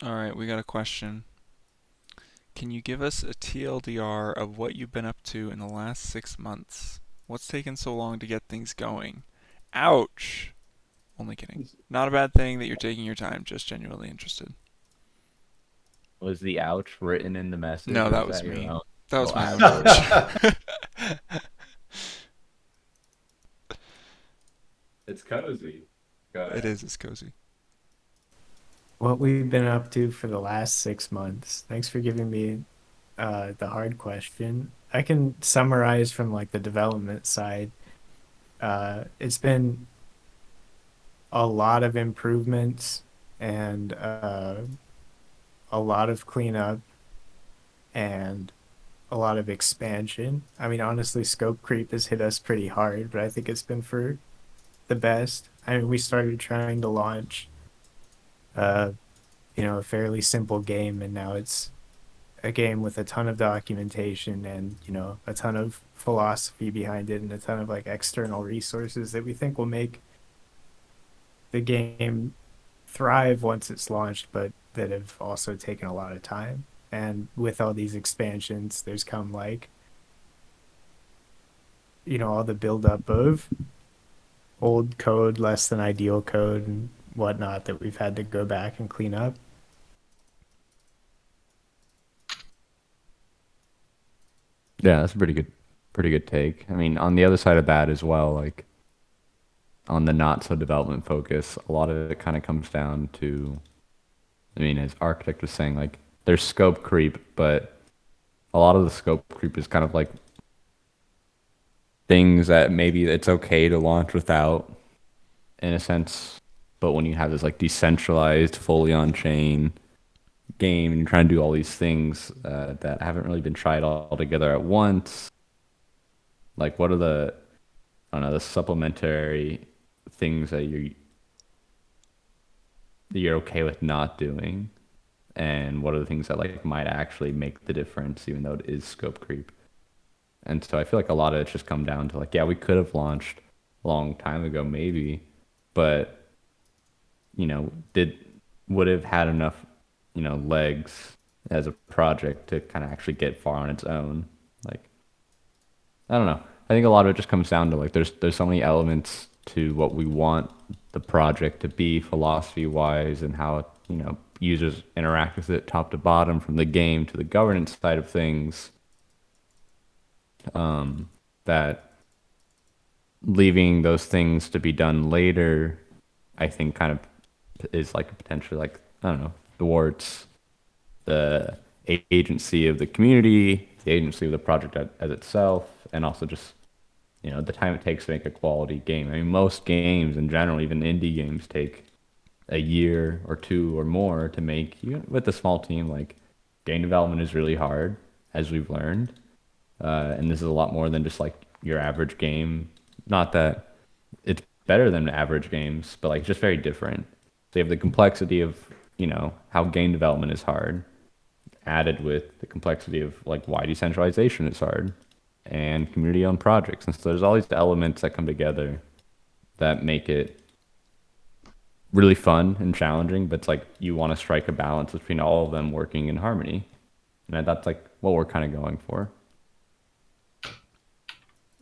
All right, we got a question. Can you give us a TLDR of what you've been up to in the last 6 months? What's taken so long to get things going? Ouch! Only kidding. Not a bad thing that you're taking your time, just genuinely interested. Was the ouch written in the message No, or that is was that your me. own That was little my own ouch. ouch? It's cozy. Go It ahead. is, it's cozy. What we've been up to for the last 6 months. Thanks for giving me the hard question. I can summarize from like the development side. It's been a lot of improvements and a lot of cleanup and a lot of expansion. I mean, honestly, scope creep has hit us pretty hard, but I think it's been for the best. I mean, we started trying to launch, uh, a fairly simple game, and now it's a game with a ton of documentation and a ton of philosophy behind it and a ton of like external resources that we think will make the game thrive once it's launched, but that have also taken a lot of time. And with all these expansions, there's come like all the buildup of old code, less than ideal code, and whatnot that we've had to go back and clean up. Yeah, that's a pretty good take. I mean, on the other side of that as well, like on the not so development focus, a lot of it kind of comes down to, I mean, as architect was saying, like there's scope creep, but a lot of the scope creep is kind of like things that maybe it's okay to launch without, in a sense. But when you have this like decentralized, fully on chain game and you're trying to do all these things that haven't really been tried all together at once, like what are the, I don't know, the supplementary things that you're okay with not doing, and what are the things that like might actually make the difference, even though it is scope creep. And so I feel like a lot of it's just come down to like, yeah, we could have launched a long time ago, maybe, but did would have had enough, legs as a project to kind of actually get far on its own. Like, I don't know. I think a lot of it just comes down to like there's so many elements to what we want the project to be philosophy wise and how users interact with it top to bottom from the game to the governance side of things, that leaving those things to be done later, I think kind of is like a potentially like, I don't know, thwarts the agency of the community, the agency of the project as itself, and also just the time it takes to make a quality game. I mean, most games in general, even indie games, take a year or two or more to make. Even with a small team, like game development is really hard, as we've learned, and this is a lot more than just like your average game. Not that it's better than average games, but like just very different. So you have the complexity of how game development is hard, added with the complexity of like why decentralization is hard and community owned projects. And so there's all these elements that come together that make it really fun and challenging, but it's like you want to strike a balance between all of them working in harmony. And that's like what we're kind of going for.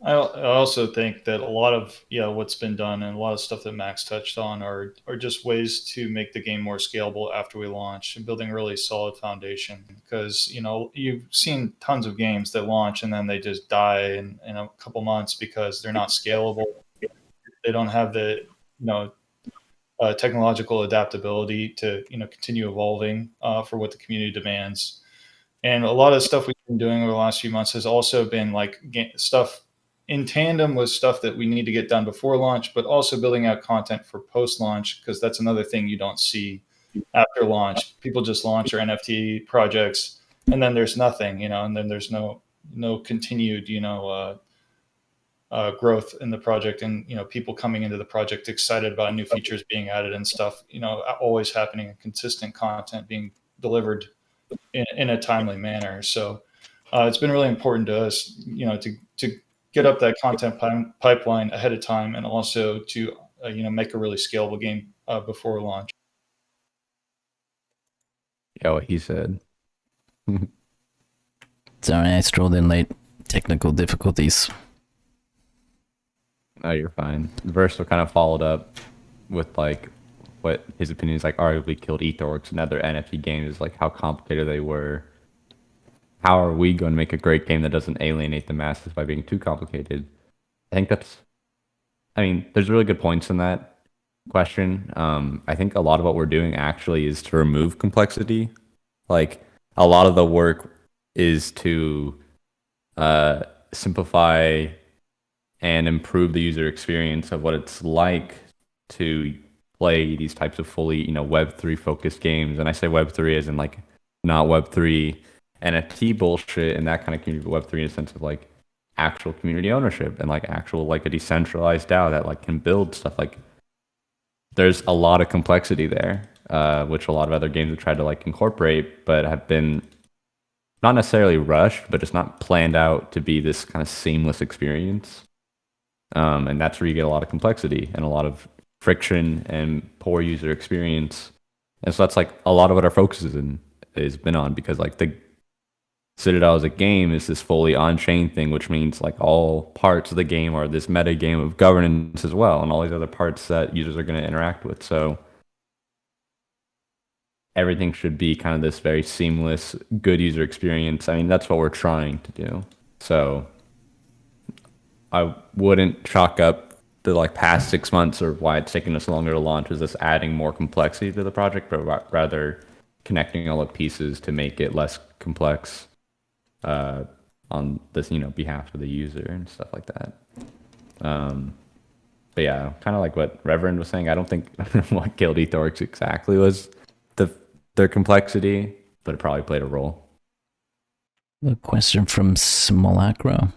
I also think that a lot of what's been done and a lot of stuff that Max touched on are just ways to make the game more scalable after we launch and building a really solid foundation. Because you've seen tons of games that launch and then they just die in a couple months because they're not scalable. They don't have the technological adaptability to continue evolving for what the community demands. And a lot of stuff we've been doing over the last few months has also been like stuff in tandem with stuff that we need to get done before launch, but also building out content for post launch, because that's another thing you don't see after launch. People just launch their NFT projects and then there's nothing, and then there's no continued, growth in the project, and people coming into the project excited about new features being added and stuff, always happening, and consistent content being delivered in a timely manner. So it's been really important to us, to get up that content pipeline ahead of time, and also to make a really scalable game before launch. Yeah, what he said. Sorry, I strolled in late. Technical difficulties. No, you're fine. Vercel kind of followed up with like what his opinion is like arguably killed Etherworks and other NFT games, like how complicated they were. How are we going to make a great game that doesn't alienate the masses by being too complicated? I think that's, I mean, there's really good points in that question. I think a lot of what we're doing actually is to remove complexity. Like a lot of the work is to simplify and improve the user experience of what it's like to play these types of fully, Web3 focused games. And I say Web3 as in like not Web3 NFT bullshit and that kind of community, but Web3 in a sense of like actual community ownership and like actual like a decentralized DAO that like can build stuff. Like there's a lot of complexity there, which a lot of other games have tried to like incorporate, but have been not necessarily rushed, but it's not planned out to be this kind of seamless experience. And that's where you get a lot of complexity and a lot of friction and poor user experience. And so that's like a lot of what our focus is been on, because like the Citadel as a game is this fully on-chain thing, which means like all parts of the game are this meta game of governance as well, and all these other parts that users are going to interact with. So everything should be kind of this very seamless, good user experience. I mean, that's what we're trying to do. So I wouldn't chalk up the like past 6 months or why it's taken us longer to launch as this adding more complexity to the project, but rather connecting all the pieces to make it less complex on this, behalf of the user and stuff like that. But yeah, kind of like what Reverend was saying, I don't think what killed Ethorix exactly was their complexity, but it probably played a role. A question from Simulacra.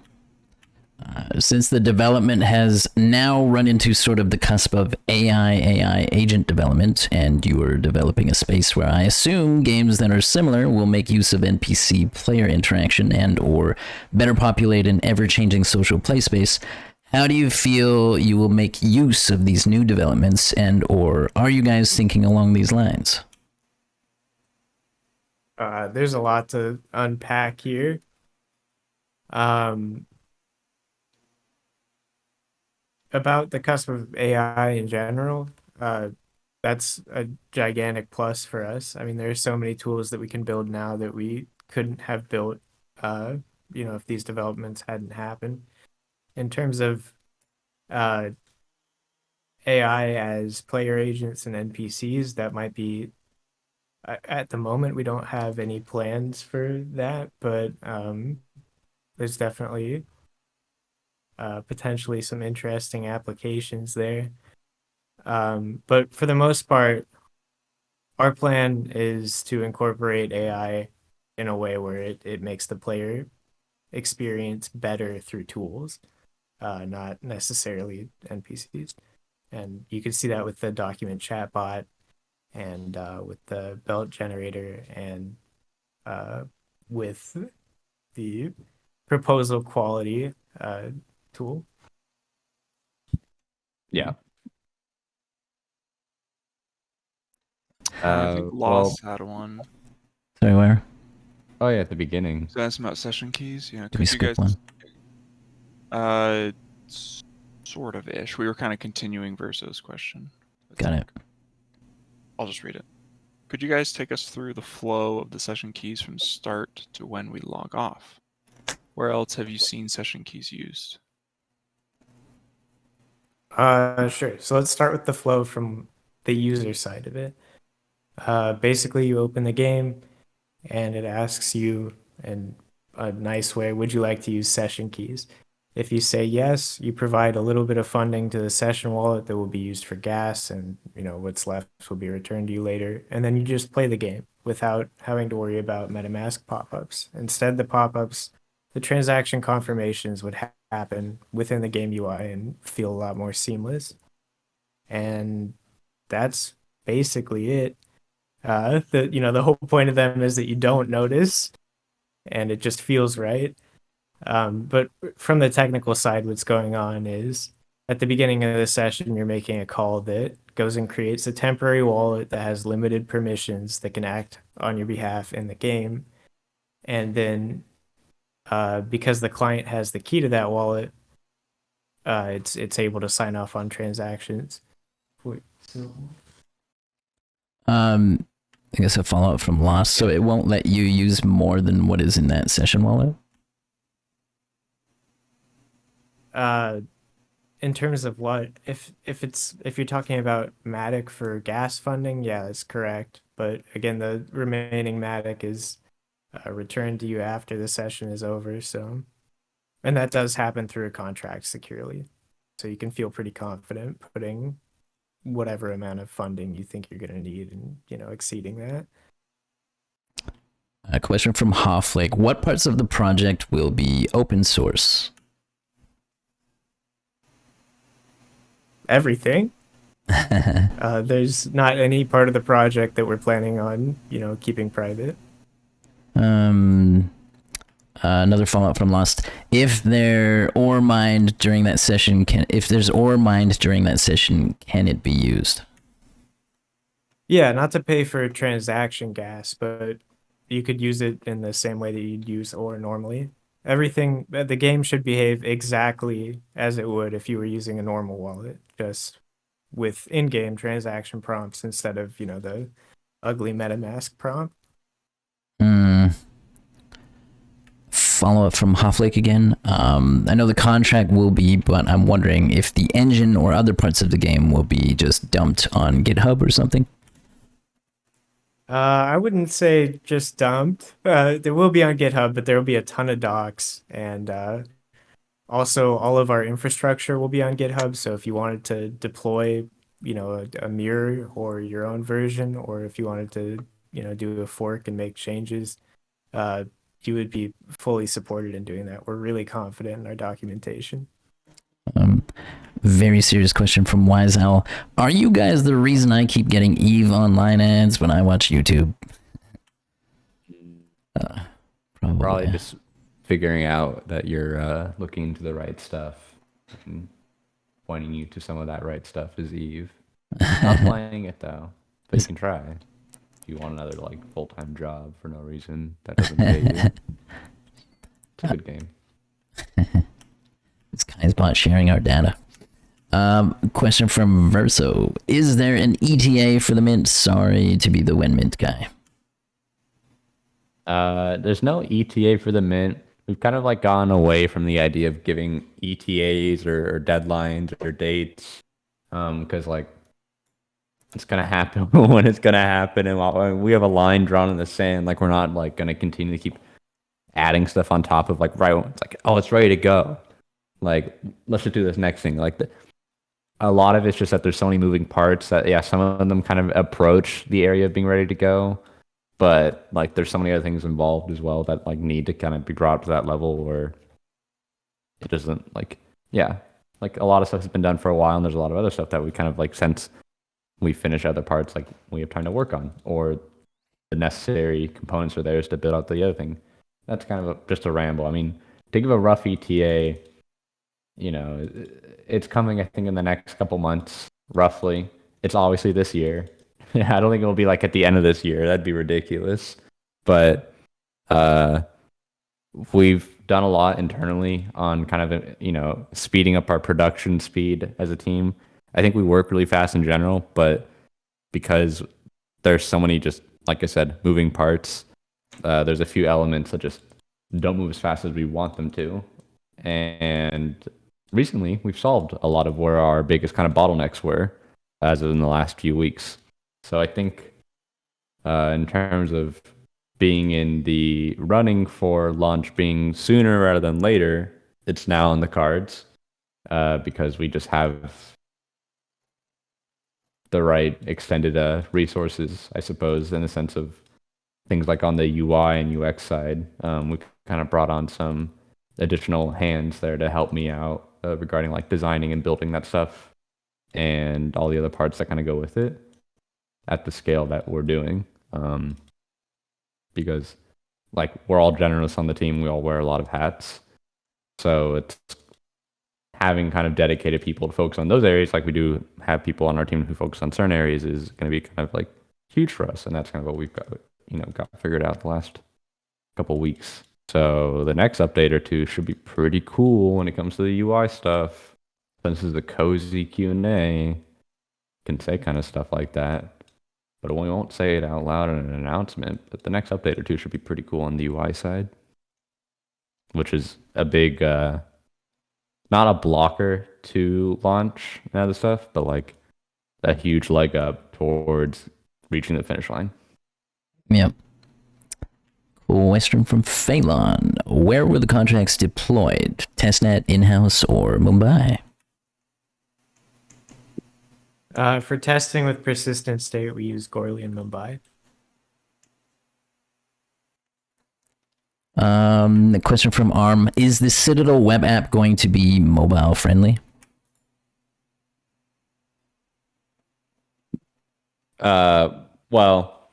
Since the development has now run into sort of the cusp of AI agent development, and you are developing a space where I assume games that are similar will make use of NPC player interaction and or better populate an ever-changing social play space, how do you feel you will make use of these new developments, and or are you guys thinking along these lines? There's a lot to unpack here. About the cusp of AI in general, that's a gigantic plus for us. I mean, there's so many tools that we can build now that we couldn't have built, if these developments hadn't happened. In terms of AI as player agents and NPCs, that might be, at the moment, we don't have any plans for that, but there's definitely potentially some interesting applications there. But for the most part, our plan is to incorporate AI in a way where it makes the player experience better through tools, not necessarily NPCs. And you can see that with the document chatbot and with the belt generator and with the proposal quality tool. Yeah. I think Loss had one. Sorry, where? Oh yeah, at the beginning. So that's about session keys. Yeah, Did we skip one? Sort of ish. We were kind of continuing Verso's question. Got it. I'll just read it. Could you guys take us through the flow of the session keys from start to when we log off? Where else have you seen session keys used? Sure. So let's start with the flow from the user side of it. Basically, you open the game and it asks you in a nice way, would you like to use session keys? If you say yes, you provide a little bit of funding to the session wallet that will be used for gas, and what's left will be returned to you later. And then you just play the game without having to worry about MetaMask pop-ups. Instead, the transaction confirmations would happen within the game UI and feel a lot more seamless. And that's basically it. The whole point of them is that you don't notice and it just feels right. But from the technical side, what's going on is at the beginning of the session, you're making a call that goes and creates a temporary wallet that has limited permissions that can act on your behalf in the game. And then because the client has the key to that wallet, it's able to sign off on transactions. Wait, so I guess a follow up from Lost. So it won't let you use more than what is in that session wallet? in terms of what, if you're talking about Matic for gas funding, yeah, that's correct. But again, the remaining Matic is returned to you after the session is over. So, and that does happen through a contract securely. So you can feel pretty confident putting whatever amount of funding you think you're going to need and, exceeding that. A question from Hofflake. What parts of the project will be open source? Everything. There's not any part of the project that we're planning on, keeping private. Another follow-up from Lost. If there's ore mined during that session, can it be used? Yeah, not to pay for transaction gas, but you could use it in the same way that you'd use ore normally. Everything, the game should behave exactly as it would if you were using a normal wallet, just with in-game transaction prompts instead of, the ugly MetaMask prompt. Follow-up from Hofflake again. I know the contract will be, but I'm wondering if the engine or other parts of the game will be just dumped on GitHub or something. I wouldn't say just dumped. There will be on GitHub, but there will be a ton of docs, and also all of our infrastructure will be on GitHub. So if you wanted to deploy, a mirror or your own version, or if you wanted to, do a fork and make changes, you would be fully supported in doing that. We're really confident in our documentation. Very serious question from Wise Owl. Are you guys the reason I keep getting EVE Online ads when I watch YouTube? Probably just figuring out that you're looking into the right stuff and pointing you to some of that right stuff is EVE. Not playing it though, but you can try. If you want another full-time job for no reason that doesn't pay you. It's a good game. This guy's bot sharing our data. Question from Verso. Is there an ETA for the mint? Sorry to be the when mint guy. There's no ETA for the mint. We've kind of gone away from the idea of giving ETAs or deadlines or dates, because it's gonna happen when it's gonna happen, and we have a line drawn in the sand. We're not gonna continue to keep adding stuff on top of right when it's it's ready to go. Let's just do this next thing. A lot of it's just that there's so many moving parts that some of them kind of approach the area of being ready to go, but there's so many other things involved as well that need to kind of be brought up to that level where it doesn't a lot of stuff has been done for a while, and there's a lot of other stuff that we kind of since we finish other parts we have time to work on, or the necessary components are there to build out the other thing. That's kind of just a ramble. I mean, to give a rough ETA, it's coming, I think, in the next couple months, roughly. It's obviously this year. I don't think it will be at the end of this year. That'd be ridiculous. But we've done a lot internally on kind of, speeding up our production speed as a team. I think we work really fast in general, but because there's so many just, like I said, moving parts, there's a few elements that just don't move as fast as we want them to. And recently, we've solved a lot of where our biggest kind of bottlenecks were as in the last few weeks. So I think in terms of being in the running for launch being sooner rather than later, it's now in the cards because we just have the right extended resources, I suppose, in the sense of things on the UI and UX side. We kind of brought on some additional hands there to help me out regarding designing and building that stuff and all the other parts that kind of go with it at the scale that we're doing. Because we're all generalists on the team, we all wear a lot of hats. So it's having kind of dedicated people to focus on those areas, like we do have people on our team who focus on certain areas, is going to be kind of like huge for us. And that's kind of what we've got figured out the last couple weeks. So the next update or two should be pretty cool when it comes to the UI stuff. This is a cozy Q&A. Can say kind of stuff like that, but we won't say it out loud in an announcement. But the next update or two should be pretty cool on the UI side, which is a big, not a blocker to launch and other stuff, but like a huge leg up towards reaching the finish line. Yep. Question from Phelan. Where were the contracts deployed? Testnet, in-house, or Mumbai? For testing with persistent state, we use Goerli in Mumbai. The question from Arm. Is the Citadel web app going to be mobile friendly? Well,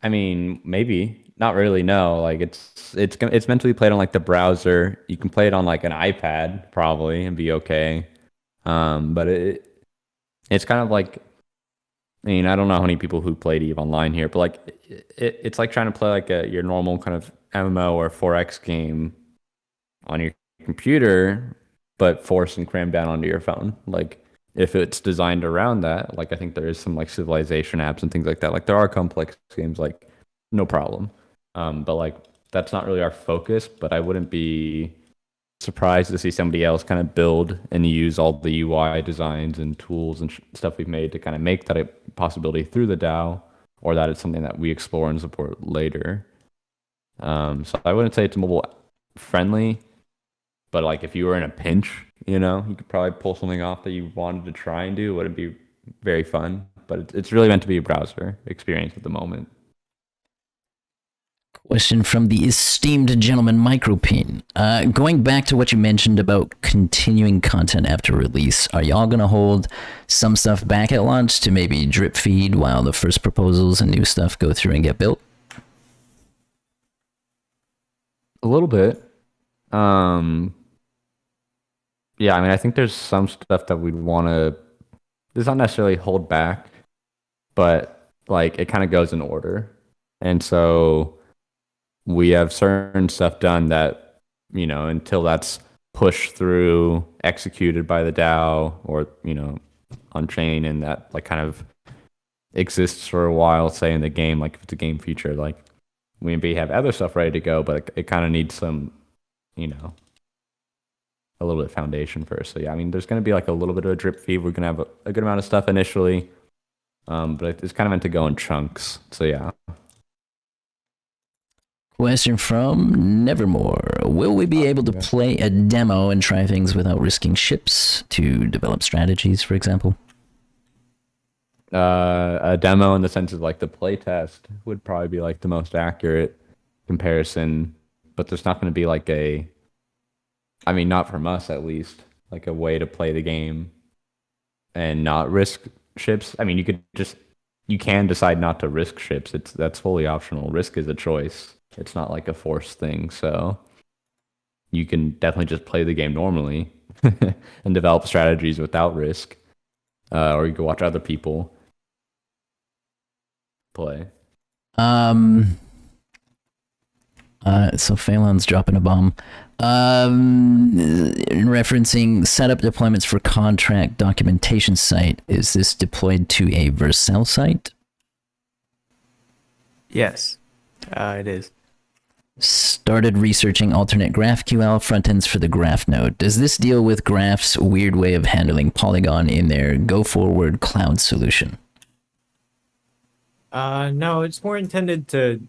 I mean, maybe not really. No, like it's meant to be played on like the browser. You can play it on like an iPad probably and be okay. But it's kind of like, I mean, I don't know how many people who played EVE Online here, but like it's like trying to play like your normal kind of MMO or 4X game on your computer, but forced and crammed down onto your phone. Like if it's designed around that, like I think there is some like civilization apps and things like that. Like there are complex games, like no problem. But like that's not really our focus. But I wouldn't be surprised to see somebody else kind of build and use all the UI designs and tools and stuff we've made to kind of make that a possibility through the DAO, or that it's something that we explore and support later. So I wouldn't say it's mobile friendly, but like if you were in a pinch, you could probably pull something off that you wanted to try and do. It wouldn't be very fun, but it's really meant to be a browser experience at the moment. Question from the esteemed gentleman Micropene. Going back to what you mentioned about continuing content after release, are y'all going to hold some stuff back at launch to maybe drip feed while the first proposals and new stuff go through and get built? A little bit. Yeah, I mean, I think there's some stuff that we'd want to, it's not necessarily hold back, but like it kind of goes in order. And so we have certain stuff done that, until that's pushed through, executed by the DAO or, on chain, and that like kind of exists for a while, say in the game, like if it's a game feature, like we maybe have other stuff ready to go, but it kind of needs some, a little bit of foundation first. So yeah, I mean, there's going to be like a little bit of a drip feed. We're going to have a good amount of stuff initially, but it's kind of meant to go in chunks. So yeah. Question from Nevermore. Will we be able to play a demo and try things without risking ships to develop strategies, for example? A demo in the sense of like the playtest would probably be like the most accurate comparison, but there's not going to be like not from us at least, like a way to play the game and not risk ships. I mean, you can decide not to risk ships. That's fully optional. Risk is a choice. It's not like a forced thing. So you can definitely just play the game normally and develop strategies without risk. Or you can watch other people play. So Phelan's dropping a bomb. Referencing setup deployments for contract documentation site. Is this deployed to a Vercel site? Yes, it is. Started researching alternate GraphQL frontends for the graph node. Does this deal with Graph's weird way of handling Polygon in their go-forward cloud solution? No, it's more intended to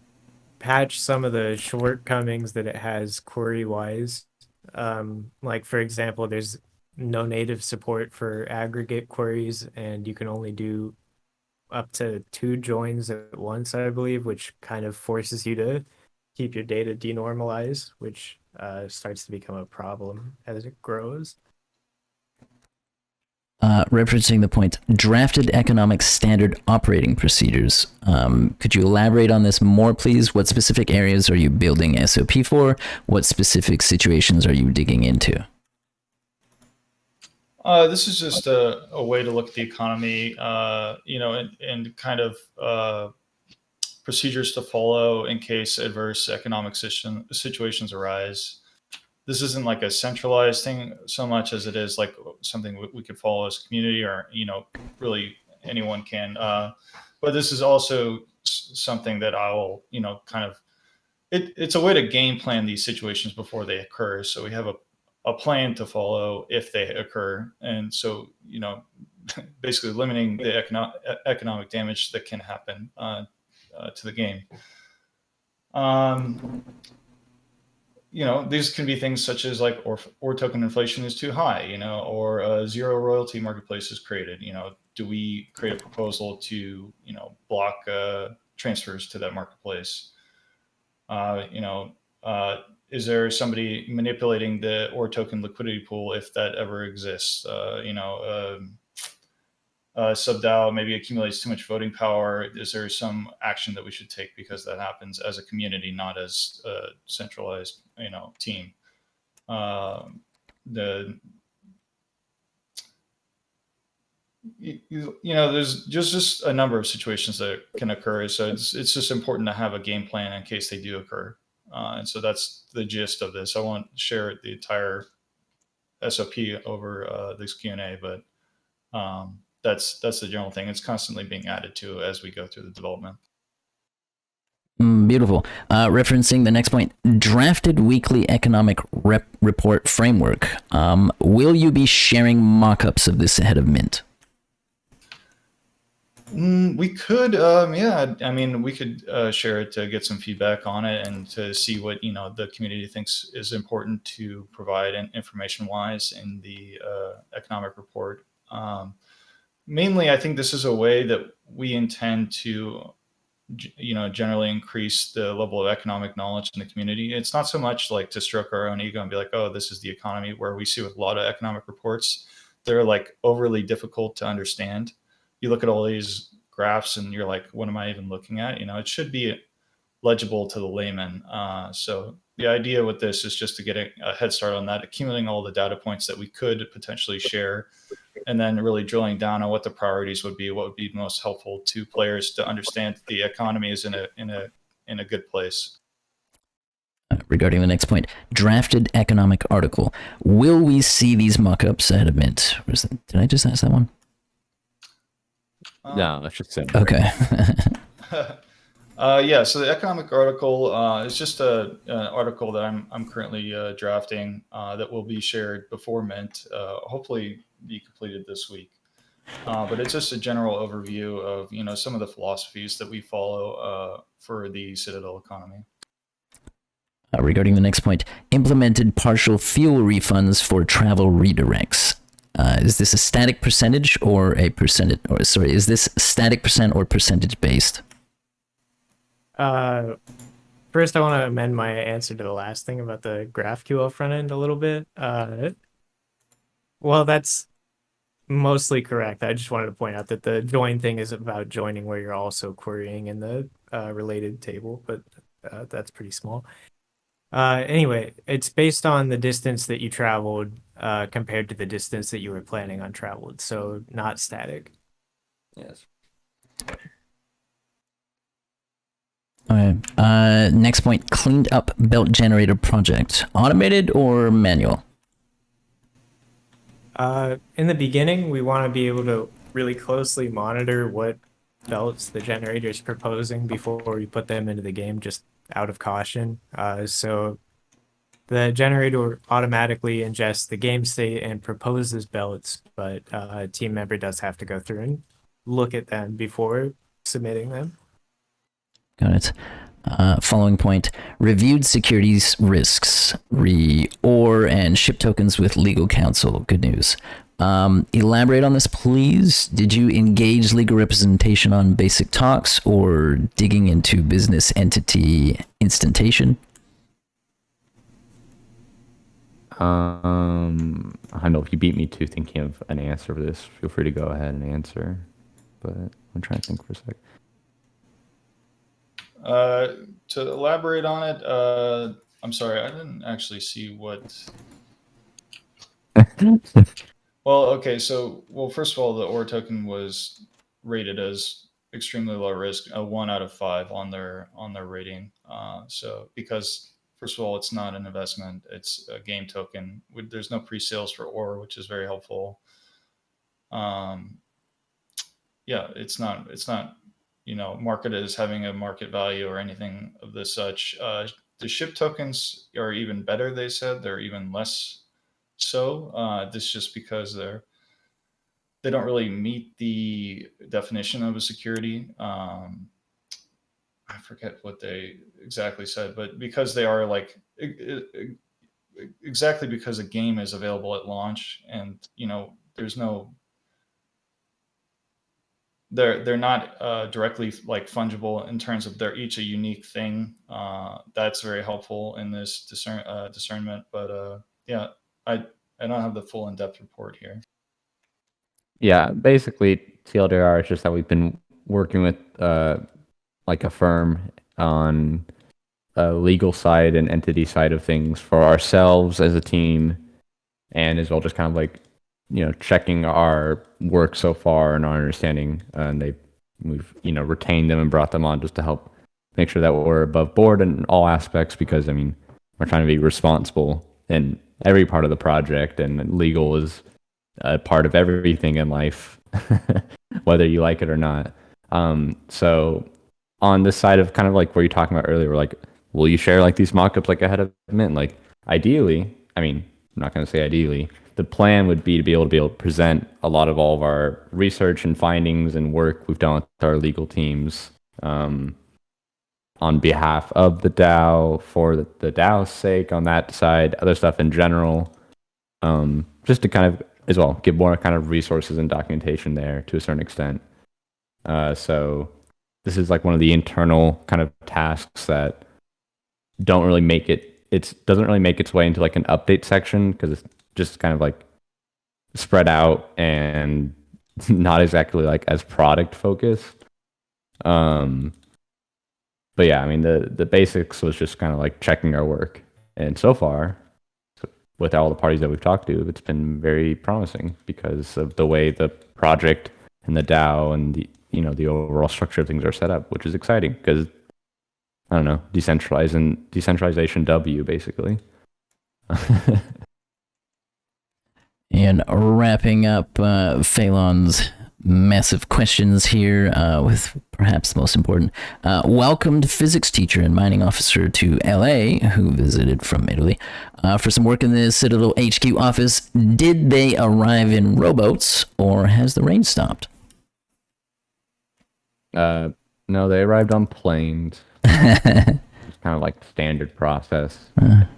patch some of the shortcomings that it has query-wise. Like, for example, there's no native support for aggregate queries, and you can only do up to 2 joins at once, I believe, which kind of forces you to keep your data denormalized, which starts to become a problem as it grows. Referencing the point, drafted economic standard operating procedures. Could you elaborate on this more, please? What specific areas are you building SOP for? What specific situations are you digging into? This is just a way to look at the economy, and kind of procedures to follow in case adverse economic situations arise. This isn't like a centralized thing so much as it is like something we could follow as a community, or really anyone can. But this is also something that I will, kind of. It's a way to game plan these situations before they occur. So we have a plan to follow if they occur, and so basically limiting the economic damage that can happen to the game. These can be things such as like, or token inflation is too high, or a zero royalty marketplace is created. Do we create a proposal to, block transfers to that marketplace? Is there somebody manipulating the or token liquidity pool if that ever exists? SubDAO maybe accumulates too much voting power. Is there some action that we should take because that happens as a community, not as a centralized, team? There's just a number of situations that can occur. So it's just important to have a game plan in case they do occur. And so that's the gist of this. I won't share the entire SOP over this Q&A, but that's the general thing. It's constantly being added to as we go through the development. Beautiful. Referencing the next point, drafted weekly economic report framework. Will you be sharing mock-ups of this ahead of Mint? We could, yeah. I mean, we could share it to get some feedback on it and to see what the community thinks is important to provide information-wise in the economic report. Mainly, I think this is a way that we intend to, generally increase the level of economic knowledge in the community. It's not so much like to stroke our own ego and be like, oh, this is the economy, where we see with a lot of economic reports, they're like overly difficult to understand. You look at all these graphs and you're like, what am I even looking at? It should be legible to the layman. So the idea with this is just to get a head start on that, accumulating all the data points that we could potentially share, and then really drilling down on what the priorities would be, what would be most helpful to players to understand that the economy is in a good place. Regarding the next point, drafted economic article. Will we see these mock-ups ahead of Mint? Did I just ask that one? No, that's just simple. Okay. Yeah, so the economic article is just an article that I'm currently drafting that will be shared before Mint, hopefully be completed this week. But it's just a general overview of some of the philosophies that we follow for the Citadel economy. Regarding the next point, implemented partial fuel refunds for travel redirects. Is this a static percentage or a percentage? Or sorry, is this static percent or percentage based? First, I want to amend my answer to the last thing about the GraphQL front end a little bit. Well, that's mostly correct. I just wanted to point out that the join thing is about joining where you're also querying in the related table, but that's pretty small. Anyway, it's based on the distance that you traveled compared to the distance that you were planning on traveled, so not static. Yes. Okay. Next point, cleaned up belt generator project. Automated or manual? In the beginning, we want to be able to really closely monitor what belts the generator is proposing before we put them into the game, just out of caution. So the generator automatically ingests the game state and proposes belts, but a team member does have to go through and look at them before submitting them. Got it. Following point, reviewed securities risks, or and ship tokens with legal counsel. Good news. Elaborate on this, please. Did you engage legal representation on basic talks or digging into business entity instantation? I don't know if you beat me to thinking of an answer for this. Feel free to go ahead and answer, but I'm trying to think for a sec. To elaborate on it, I'm sorry, I didn't actually see what. Well, okay, so first of all, the OR token was rated as extremely low risk, a 1 out of 5 on their rating. So because first of all, it's not an investment; it's a game token. There's no pre-sales for OR, which is very helpful. Um, yeah, it's not marketed as having a market value or anything of this such. The ship tokens are even better. They said they're even less so. This just because they don't really meet the definition of a security. I forget what they exactly said, but because they are like exactly because a game is available at launch, and there's no they're not directly like fungible in terms of they're each a unique thing. That's very helpful in this discernment. But yeah, I I don't have the full in-depth report here. Yeah, basically TLDR is just that we've been working with like a firm on legal side and entity side of things for ourselves as a team, and as well just kind of like checking our work so far and our understanding. And we've retained them and brought them on just to help make sure that we're above board in all aspects, because I mean we're trying to be responsible in every part of the project, and legal is a part of everything in life, whether you like it or not. So on this side of kind of like what you're talking about earlier, we're like, will you share like these mockups like ahead of mint? Like ideally, I mean, I'm not going to say ideally. The plan would be to be able to present a lot of all of our research and findings and work we've done with our legal teams on behalf of the DAO, for the DAO's sake, on that side, other stuff in general, just to kind of as well give more kind of resources and documentation there to a certain extent. So this is like one of the internal kind of tasks that don't really make doesn't really make its way into like an update section, because it's just kind of like spread out and not exactly like as product focused. But yeah, I mean the basics was just kind of like checking our work, and so far with all the parties that we've talked to, it's been very promising because of the way the project and the DAO and the overall structure of things are set up, which is exciting because I don't know, decentralization W basically. And wrapping up Phelan's massive questions here with perhaps the most important. Welcomed physics teacher and mining officer to LA, who visited from Italy, for some work in the Citadel HQ office. Did they arrive in rowboats, or has the rain stopped? No, they arrived on planes. It's kind of like standard process,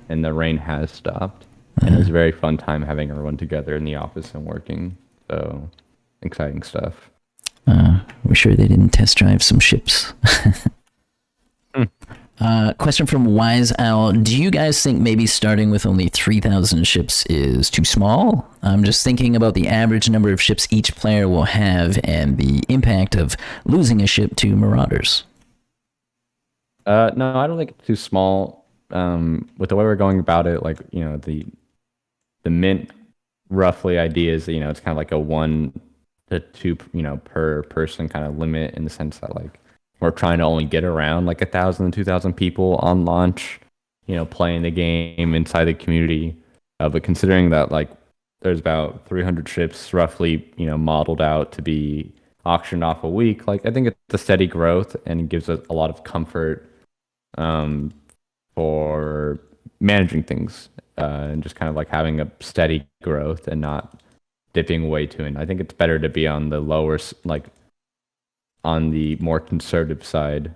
and the rain has stopped. And it was a very fun time having everyone together in the office and working. So exciting stuff. We're sure they didn't test drive some ships. Question from Wise Owl. Do you guys think maybe starting with only 3,000 ships is too small? I'm just thinking about the average number of ships each player will have and the impact of losing a ship to marauders. No, I don't think it's too small. With the way we're going about it, like, the mint roughly idea is that, it's kind of like a 1 to 2, per person kind of limit, in the sense that like we're trying to only get around like 1,000 to 2,000 people on launch, playing the game inside the community. But considering that like there's about 300 ships roughly, modeled out to be auctioned off a week, like I think it's a steady growth and it gives us a lot of comfort for managing things, and just kind of like having a steady growth and not dipping way too in. I think it's better to be on the lower, like on the more conservative side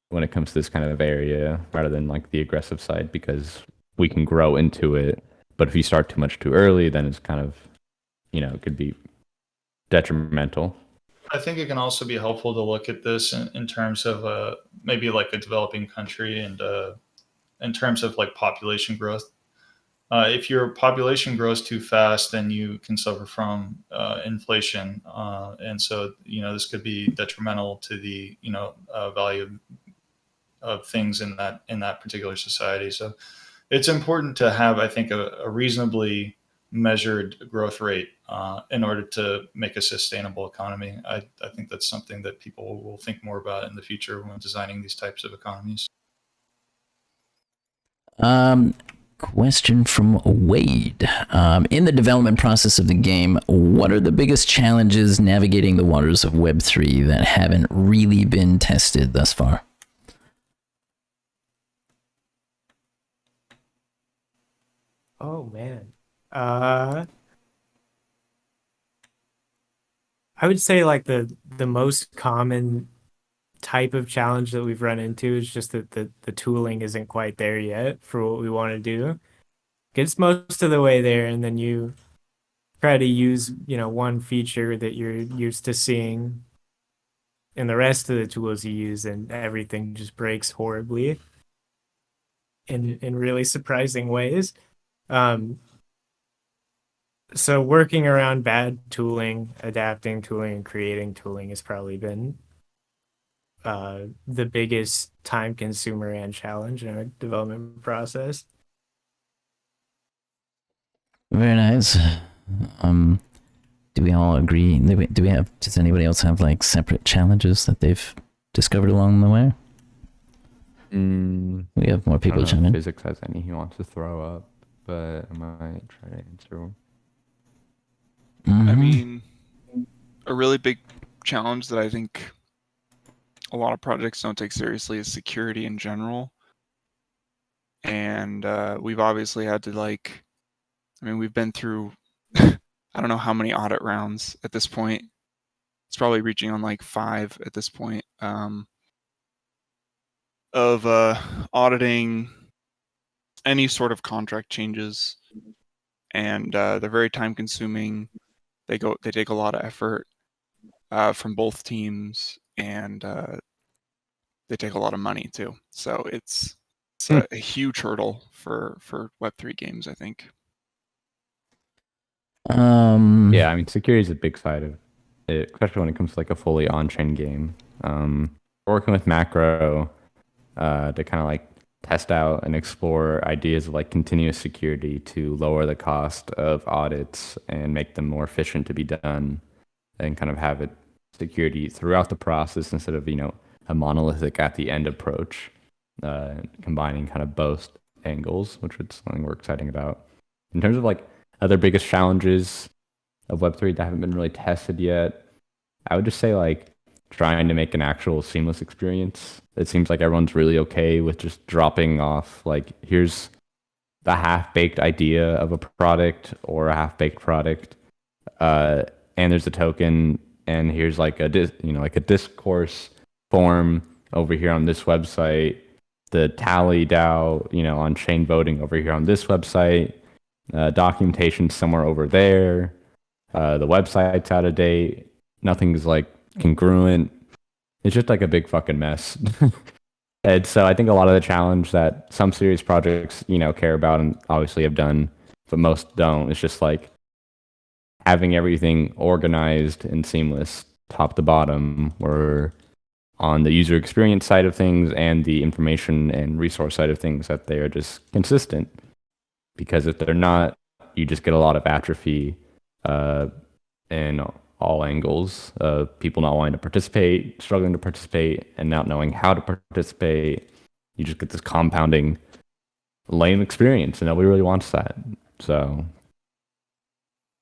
when it comes to this kind of area, rather than like the aggressive side, because we can grow into it. But if you start too much too early, then it's kind of, it could be detrimental. I think it can also be helpful to look at this in terms of maybe like a developing country, and in terms of like population growth. If your population grows too fast, then you can suffer from inflation, and so this could be detrimental to the value of things in that particular society. So it's important to have, I think, a reasonably measured growth rate in order to make a sustainable economy. I think that's something that people will think more about in the future when designing these types of economies. Question from Wade. In the development process of the game, what are the biggest challenges navigating the waters of Web3 that haven't really been tested thus far? Oh man. I would say like the most common type of challenge that we've run into is just that the tooling isn't quite there yet for what we want to do. Gets most of the way there, and then you try to use, one feature that you're used to seeing in the rest of the tools you use, and everything just breaks horribly in really surprising ways. So working around bad tooling, adapting tooling, and creating tooling has probably been the biggest time consumer and challenge in our development process. Very nice. Do we all agree? Does anybody else have like separate challenges that they've discovered along the way? We have more I people don't know chime if in. Physics has any he wants to throw up, but I might try to answer one. I Mhm. mean, a really big challenge that I think a lot of projects don't take seriously is security in general. And we've obviously had to we've been through I don't know how many audit rounds at this point. It's probably reaching on like 5 at this point, of auditing any sort of contract changes, and they're very time consuming. They take a lot of effort from both teams, and they take a lot of money too. So it's a huge hurdle for Web3 games, I think. Yeah, I mean, security is a big side of it, especially when it comes to like a fully on-chain game. Working with Macro to kind of like test out and explore ideas of like continuous security to lower the cost of audits and make them more efficient to be done, and kind of have it security throughout the process instead of a monolithic at the end approach, combining kind of both angles, which is something we're exciting about. In terms of like other biggest challenges of Web3 that haven't been really tested yet, I would just say like trying to make an actual seamless experience. It seems like everyone's really okay with just dropping off like here's the half-baked idea of a product or a half-baked product, and there's a token, and here's like like a discourse form over here on this website, the tally DAO on chain voting over here on this website, documentation somewhere over there, the website's out of date, nothing's like congruent. It's just like a big fucking mess. And so I think a lot of the challenge that some serious projects care about and obviously have done, but most don't, is just like having everything organized and seamless top to bottom, or on the user experience side of things and the information and resource side of things, that they are just consistent. Because if they're not, you just get a lot of atrophy in all angles of people not wanting to participate, struggling to participate, and not knowing how to participate. You just get this compounding lame experience, and nobody really wants that. So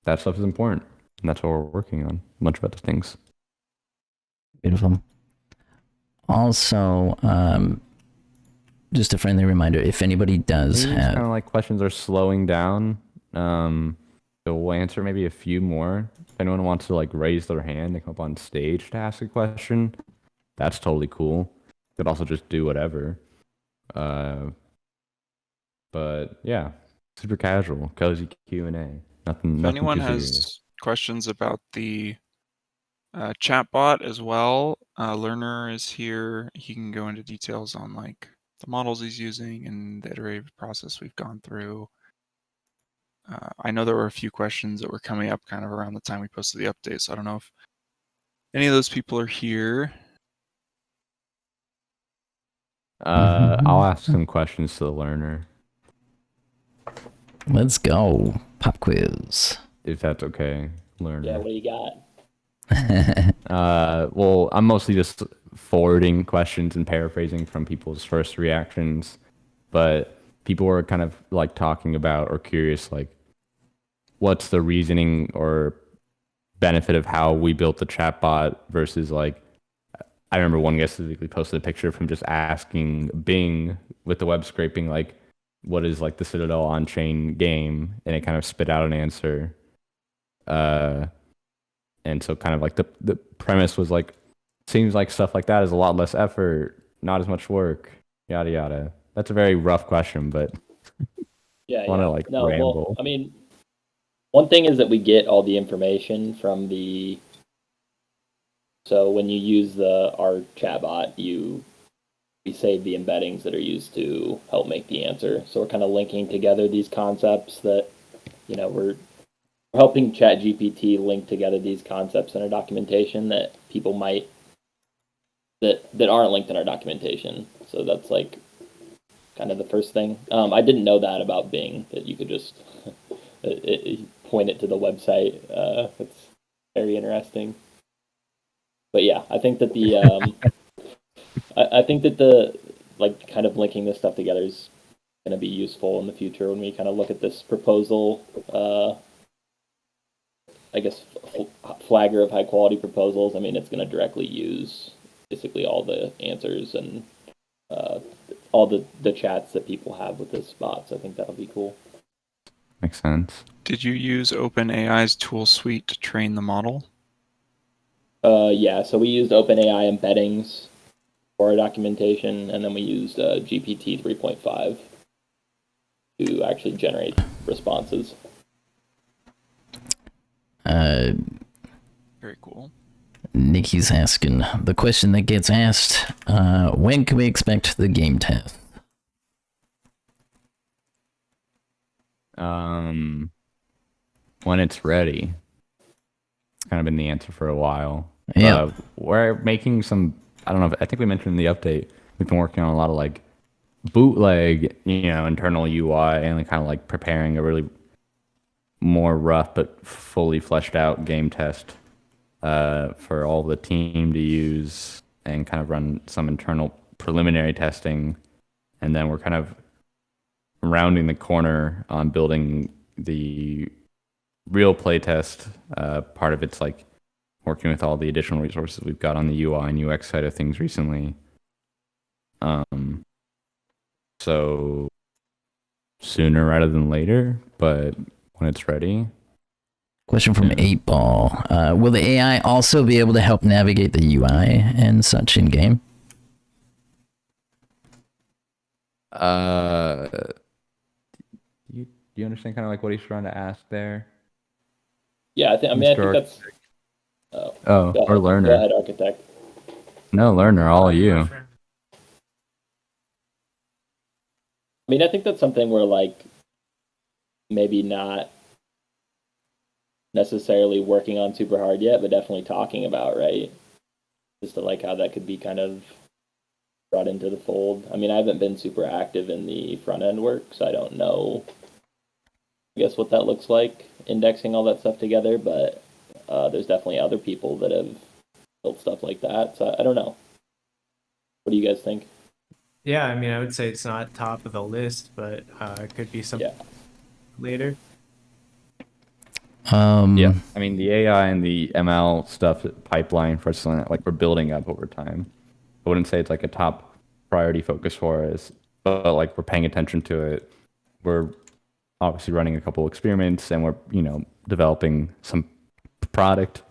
that stuff is important, and that's what we're working on. A bunch of other things. Beautiful. Also, just a friendly reminder, if anybody does Maybe have... kind of like questions are slowing down. So we'll answer maybe a few more. If anyone wants to like raise their hand and come up on stage to ask a question, that's totally cool. Could also just do whatever. But yeah, super casual, cozy Q&A. Nothing. If anyone too has serious. questions about the chatbot as well, Learner is here. He can go into details on like the models he's using and the iterative process we've gone through. I know there were a few questions that were coming up kind of around the time we posted the update, so I don't know if any of those people are here. I'll ask some questions to the learner. Let's go. Pop quiz. If that's okay, learner. Yeah, what do you got? Well, I'm mostly just forwarding questions and paraphrasing from people's first reactions, but people were kind of like talking about or curious, like, what's the reasoning or benefit of how we built the chatbot versus like, I remember one guy specifically posted a picture from just asking Bing with the web scraping, like, what is like the Citadel on-chain game, and it kind of spit out an answer. And so kind of like the premise was like, seems like stuff like that is a lot less effort, not as much work, yada yada. That's a very rough question, but Yeah, I want to yeah. like No, ramble. well, I mean, one thing is that we get all the information from the. So when you use our chatbot, we save the embeddings that are used to help make the answer. So we're kind of linking together these concepts that, we're helping ChatGPT link together these concepts in our documentation that people might that aren't linked in our documentation. So that's like kind of the first thing. I didn't know that about Bing, that you could just point it to the website. It's very interesting. But yeah, I think that I think that the like kind of linking this stuff together is going to be useful in the future when we kind of look at this proposal. I guess flagger of high quality proposals. I mean, it's going to directly use basically all the answers and all the chats that people have with this bot. So I think that'll be cool. Makes sense. Did you use OpenAI's tool suite to train the model? Yeah, so we used OpenAI embeddings for our documentation, and then we used GPT 3.5 to actually generate responses. Very cool. Nikki's asking the question that gets asked, when can we expect the game test? When it's ready. It's kind of been the answer for a while. Yeah. We're making some, I don't know, I think we mentioned in the update, we've been working on a lot of like bootleg, internal UI and kind of like preparing a really more rough but fully fleshed out game test for all the team to use and kind of run some internal preliminary testing. And then we're kind of rounding the corner on building the real playtest. Part of it's like working with all the additional resources we've got on the UI and UX side of things recently. So sooner rather than later, but when it's ready. Question from 8Ball. Will the AI also be able to help navigate the UI and such in game? Do you understand kind of like what he's trying to ask there? Yeah, I think that's. Or learner. Go ahead, architect. No, learner, all of you. I mean, I think that's something we're like maybe not necessarily working on super hard yet, but definitely talking about, right? Just to like how that could be kind of brought into the fold. I mean, I haven't been super active in the front end work, so I don't know, I guess, what that looks like, indexing all that stuff together, but there's definitely other people that have built stuff like that, so I don't know. What do you guys think? Yeah, I mean, I would say it's not top of the list, but it could be something later. Yeah, I mean, the AI and the ML stuff pipeline for us, like we're building up over time. I wouldn't say it's like a top priority focus for us, but like we're paying attention to it. We're obviously running a couple experiments and we're, developing some product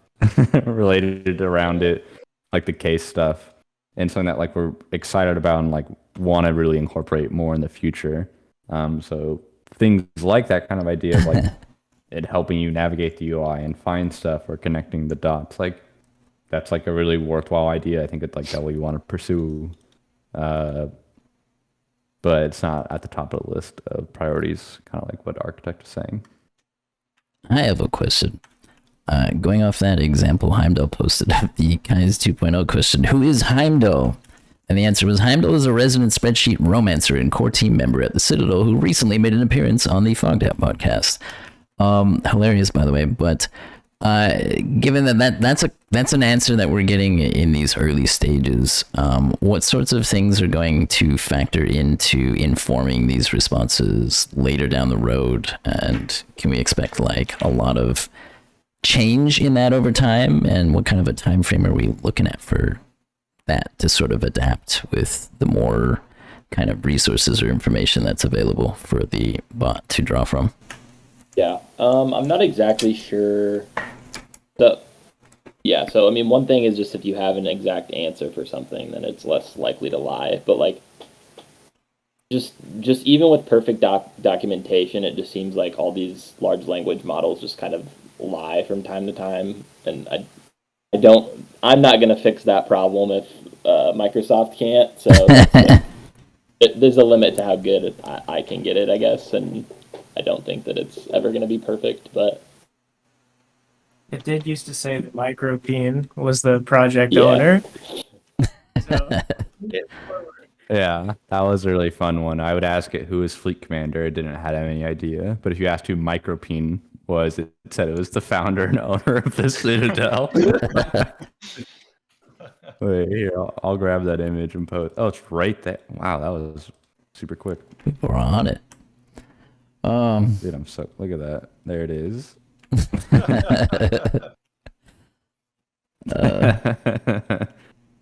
related around it, like the case stuff, and something that like we're excited about and like want to really incorporate more in the future. So things like that kind of idea of like it helping you navigate the UI and find stuff or connecting the dots, like that's like a really worthwhile idea. I think it's like that we want to pursue, but it's not at the top of the list of priorities, kind of like what Architect was saying. I have a question. Going off that example Heimdall posted of the Guys 2.0 question, who is Heimdall? And the answer was Heimdall is a resident spreadsheet romancer and core team member at the Citadel who recently made an appearance on the Fogged Out podcast. Hilarious, by the way. But given that's an answer that we're getting in these early stages, what sorts of things are going to factor into informing these responses later down the road? And can we expect like a lot of change in that over time? And what kind of a time frame are we looking at for that to sort of adapt with the more kind of resources or information that's available for the bot to draw from? Yeah, I'm not exactly sure. So I mean, one thing is just if you have an exact answer for something, then it's less likely to lie. But like, just even with perfect documentation, it just seems like all these large language models just kind of lie from time to time, and I'm not going to fix that problem if Microsoft can't. So there's a limit to how good I can get it, I guess, and I don't think that it's ever going to be perfect. But It did used to say that Micropeen was the project Yeah. owner. So, Yeah, that was a really fun one. I would ask it who is fleet commander. It didn't have any idea. But if you asked who Micropeen was, it said it was the founder and owner of the Citadel. Wait, here, I'll grab that image and post. Oh, it's right there. Wow, that was super quick. People are on it. Dude, I'm so, look at that. There it is.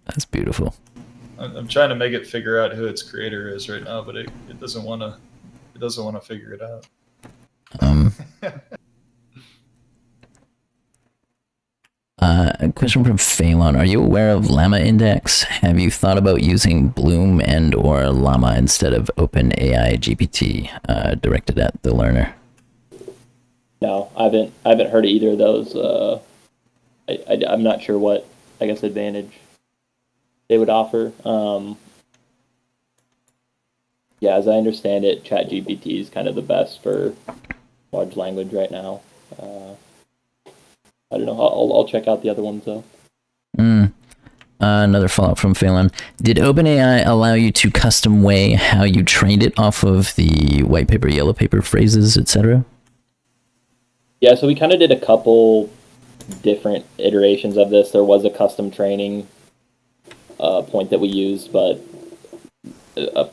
That's beautiful. I'm trying to make it figure out who its creator is right now, but it doesn't want to. It doesn't want to figure it out. A question from Phelan. Are you aware of Llama Index? Have you thought about using Bloom and or Llama instead of OpenAI GPT directed at the learner? no, I haven't heard of either of those. I'm not sure what, I guess, advantage they would offer. Yeah, as I understand it, ChatGPT is kind of the best for large language right now. I don't know. I'll check out the other ones though. Another follow-up from Phelan. Did OpenAI allow you to custom weigh how you trained it off of the white paper, yellow paper phrases, etc.? Yeah, so we kind of did a couple different iterations of this. There was a custom training point that we used, but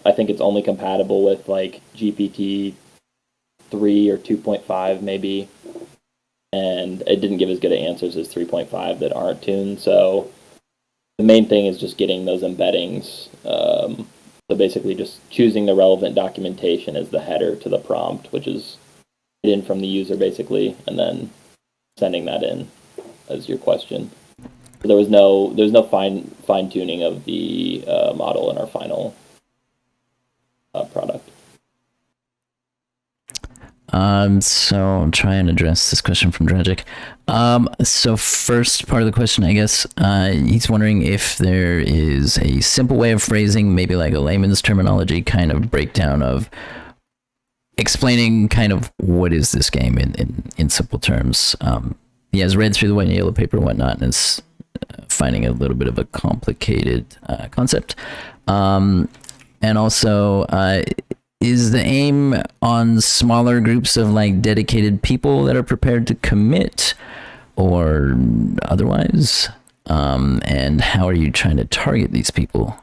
I think it's only compatible with like GPT 3 or 2.5 maybe, and it didn't give as good of answers as 3.5 that aren't tuned. So the main thing is just getting those embeddings. So basically just choosing the relevant documentation as the header to the prompt, which is in from the user basically, and then sending that in as your question. So there was no fine tuning of the model in our final product. So I'll try and address this question from Dragic. So first part of the question, I guess, he's wondering if there is a simple way of phrasing, maybe like a layman's terminology kind of breakdown of explaining kind of what is this game in simple terms. He has read through the white and yellow paper and whatnot, and is finding a little bit of a complicated concept. And also, is the aim on smaller groups of like dedicated people that are prepared to commit, or otherwise? And how are you trying to target these people?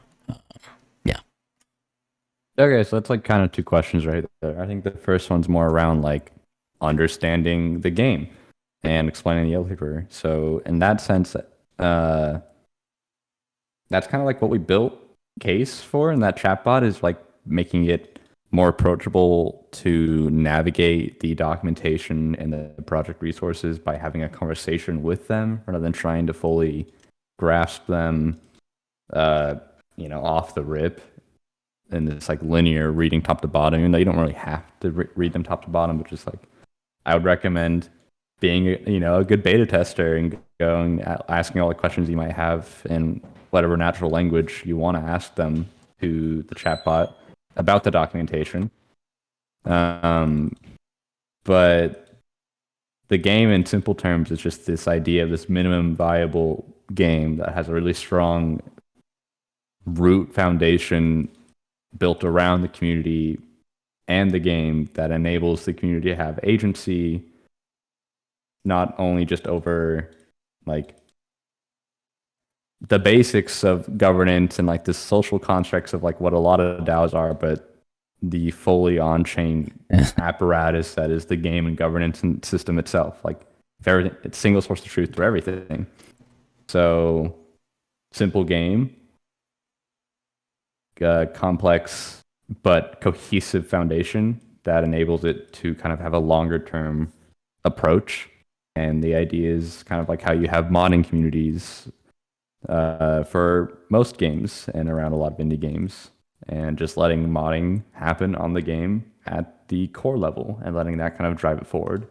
Okay, so that's like kind of two questions right there. I think the first one's more around like understanding the game and explaining the yellow paper. So in that sense, that's kind of like what we built case for, and that chatbot is like making it more approachable to navigate the documentation and the project resources by having a conversation with them rather than trying to fully grasp them, off the rip in this like linear reading top to bottom. Even though you don't really have to read them top to bottom, but just like I would recommend being a good beta tester and going asking all the questions you might have in whatever natural language you want to ask them to the chatbot about the documentation. But the game in simple terms is just this idea of this minimum viable game that has a really strong root foundation built around the community and the game that enables the community to have agency, not only just over like the basics of governance and like the social constructs of like what a lot of DAOs are, but the fully on-chain apparatus that is the game and governance and system itself. Like it's single source of truth for everything. So simple game, complex but cohesive foundation that enables it to kind of have a longer term approach. And the idea is kind of like how you have modding communities for most games and around a lot of indie games, and just letting modding happen on the game at the core level and letting that kind of drive it forward.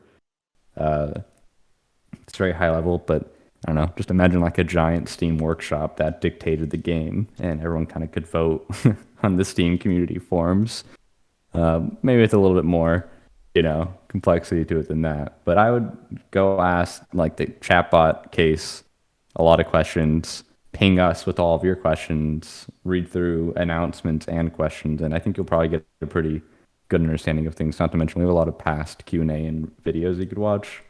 It's very high level, but I don't know, just imagine like a giant Steam workshop that dictated the game and everyone kind of could vote on the Steam community forums. Maybe it's a little bit more, complexity to it than that. But I would go ask like the chatbot case a lot of questions, ping us with all of your questions, read through announcements and questions, and I think you'll probably get a pretty good understanding of things. Not to mention we have a lot of past Q&A and videos you could watch,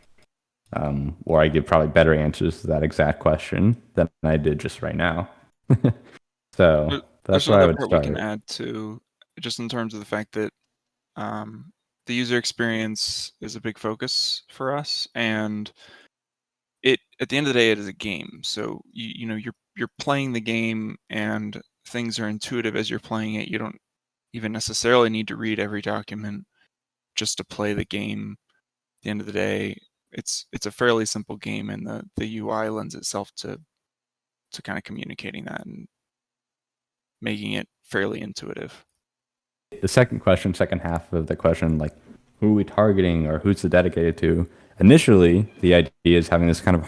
where I give probably better answers to that exact question than I did just right now. So that's what I would start. We can add to, just in terms of the fact that the user experience is a big focus for us, and it at the end of the day it is a game. So you're playing the game and things are intuitive as you're playing it. You don't even necessarily need to read every document just to play the game. At the end of the day, it's a fairly simple game, and the UI lends itself to kind of communicating that and making it fairly intuitive. The second half of the question, like who are we targeting or who's it dedicated to? Initially, the idea is having this kind of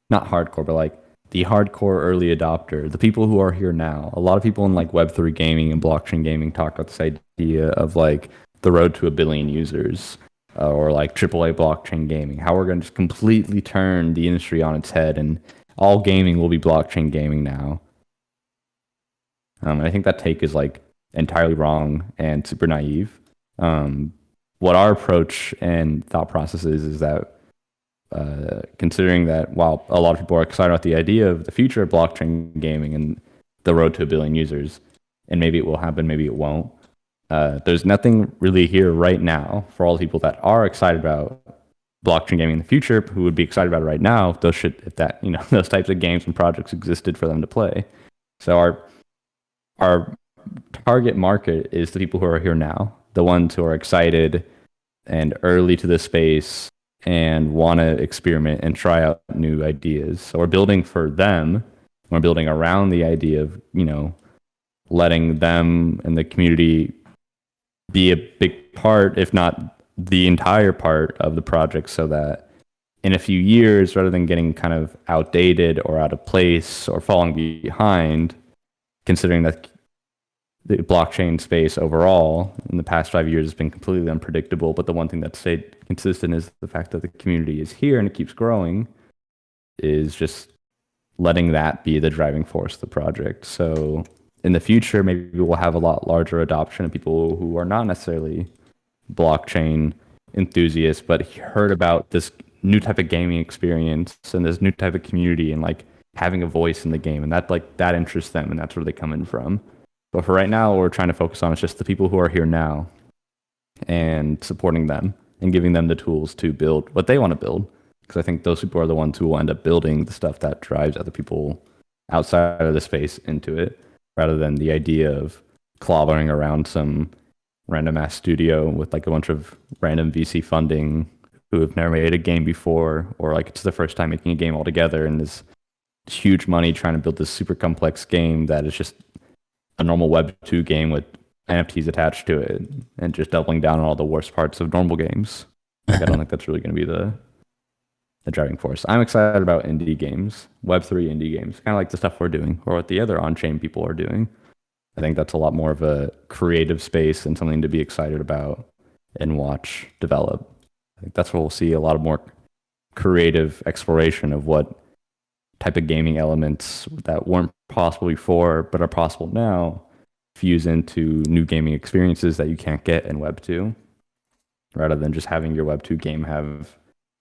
not hardcore, but like the hardcore early adopter, the people who are here now. A lot of people in like Web3 gaming and blockchain gaming talk about this idea of like the road to 1 billion users, or like AAA blockchain gaming, how we're going to just completely turn the industry on its head and all gaming will be blockchain gaming now. I think that take is like entirely wrong and super naive. What our approach and thought process is that considering that while a lot of people are excited about the idea of the future of blockchain gaming and the road to 1 billion users, and maybe it will happen, maybe it won't, there's nothing really here right now for all the people that are excited about blockchain gaming in the future, who would be excited about it right now, if those types of games and projects existed for them to play. So our target market is the people who are here now, the ones who are excited and early to the space and want to experiment and try out new ideas. So we're building for them. We're building around the idea of, letting them and the community be a big part, if not the entire part of the project, so that in a few years, rather than getting kind of outdated or out of place or falling behind, considering that the blockchain space overall in the past 5 years has been completely unpredictable, but the one thing that stayed consistent is the fact that the community is here and it keeps growing, is just letting that be the driving force of the project. So in the future, maybe we'll have a lot larger adoption of people who are not necessarily blockchain enthusiasts, but heard about this new type of gaming experience and this new type of community and like having a voice in the game, and that interests them, and that's where they come in from. But for right now, what we're trying to focus on is just the people who are here now and supporting them and giving them the tools to build what they want to build. Because I think those people are the ones who will end up building the stuff that drives other people outside of the space into it, rather than the idea of clobbering around some random ass studio with like a bunch of random VC funding who have never made a game before, or like it's the first time making a game altogether, and there's huge money trying to build this super complex game that is just a normal Web 2 game with NFTs attached to it, and just doubling down on all the worst parts of normal games. Like, I don't think that's really going to be the driving force. I'm excited about indie games, Web3 indie games, kind of like the stuff we're doing, or what the other on-chain people are doing. I think that's a lot more of a creative space and something to be excited about and watch develop. I think that's where we'll see a lot of more creative exploration of what type of gaming elements that weren't possible before but are possible now fuse into new gaming experiences that you can't get in Web 2, rather than just having your Web 2 game have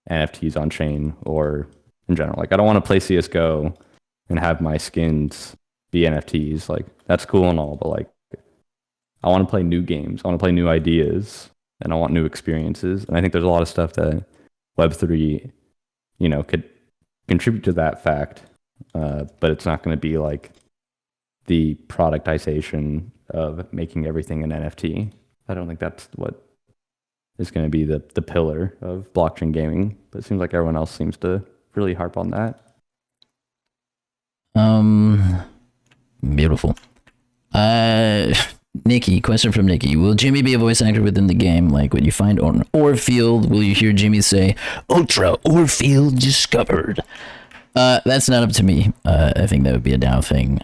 NFTs on chain or in general. Like, I don't want to play CSGO and have my skins be NFTs. Like, that's cool and all, but like, I want to play new games. I want to play new ideas, and I want new experiences. And I think there's a lot of stuff that Web3, could contribute to that fact, but it's not going to be like the productization of making everything an NFT. I don't think that's what is going to be the pillar of blockchain gaming, but it seems like everyone else seems to really harp on that. Beautiful. Nikki, question from Nikki. Will Jimmy be a voice actor within the game? Like when you find an ore field, will you hear Jimmy say, Ultra ore field discovered? That's not up to me. I think that would be a DAO thing.